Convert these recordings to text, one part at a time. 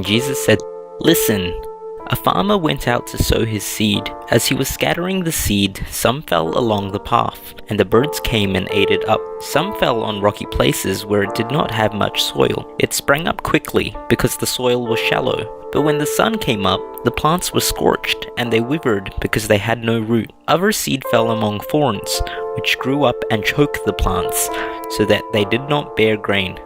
Jesus said, "Listen, a farmer went out to sow his seed. As he was scattering the seed, some fell along the path, and the birds came and ate it up. Some fell on rocky places where it did not have much soil. It sprang up quickly because the soil was shallow. But when the sun came up, the plants were scorched, and they withered because they had no root. Other seed fell among thorns, which grew up and choked the plants, so that they did not bear grain.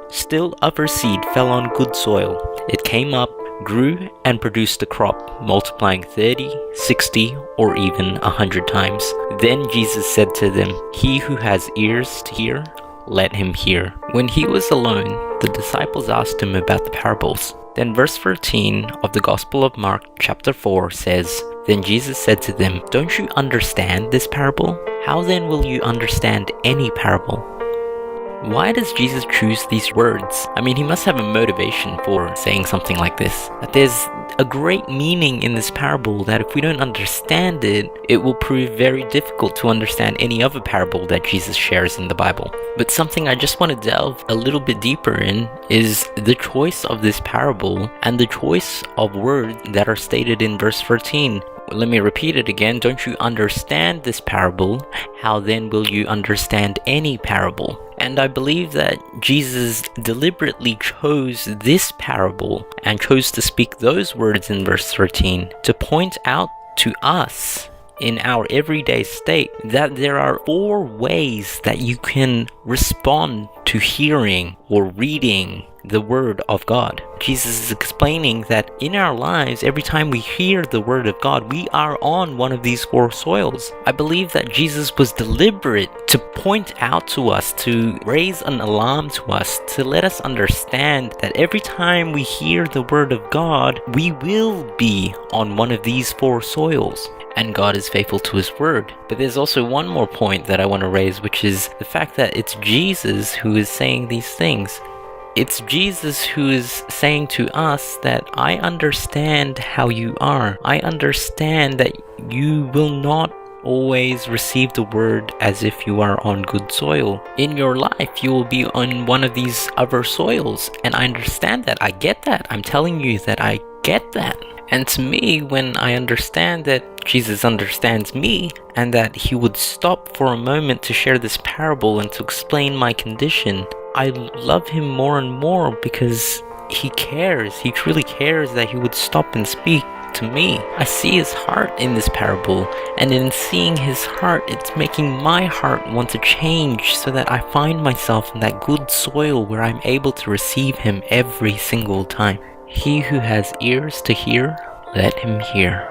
Still other seed fell on good soil. It came up, grew, and produced a crop, multiplying 30, 60, or even 100 times. Then Jesus said to them, 'He who has ears to hear, let him hear.'" When he was alone, the disciples asked him about the parables. Then verse 13 of the Gospel of Mark chapter 4 says, "Then Jesus said to them, 'Don't you understand this parable? How then will you understand any parable?'" Why does Jesus choose these words? I mean, he must have a motivation for saying something like this. That there's a great meaning in this parable that if we don't understand it, it will prove very difficult to understand any other parable that Jesus shares in the Bible. But something I just want to delve a little bit deeper in is the choice of this parable and the choice of words that are stated in verse 13. Let me repeat it again. "Don't you understand this parable? How then will you understand any parable?" And I believe that Jesus deliberately chose this parable and chose to speak those words in verse 13 to point out to us in our everyday state that there are 4 ways that you can respond to hearing or reading the word of God. Jesus is explaining that in our lives, every time we hear the word of God, we are on one of these 4 soils. I believe that Jesus was deliberate to point out to us, to raise an alarm to us, to let us understand that every time we hear the word of God, we will be on one of these 4 soils. And God is faithful to his word. But there's also one more point that I want to raise, which is the fact that it's Jesus who is saying these things. It's Jesus who is saying to us that I understand how you are. I understand that you will not always receive the word as if you are on good soil. In your life, you will be on one of these other soils. And I understand that. I get that. I'm telling you that I get that. And to me, when I understand that Jesus understands me and that he would stop for a moment to share this parable and to explain my condition, I love him more and more because he cares. He truly cares that he would stop and speak to me. I see his heart in this parable, and in seeing his heart, it's making my heart want to change so that I find myself in that good soil where I'm able to receive him every single time. He who has ears to hear, let him hear.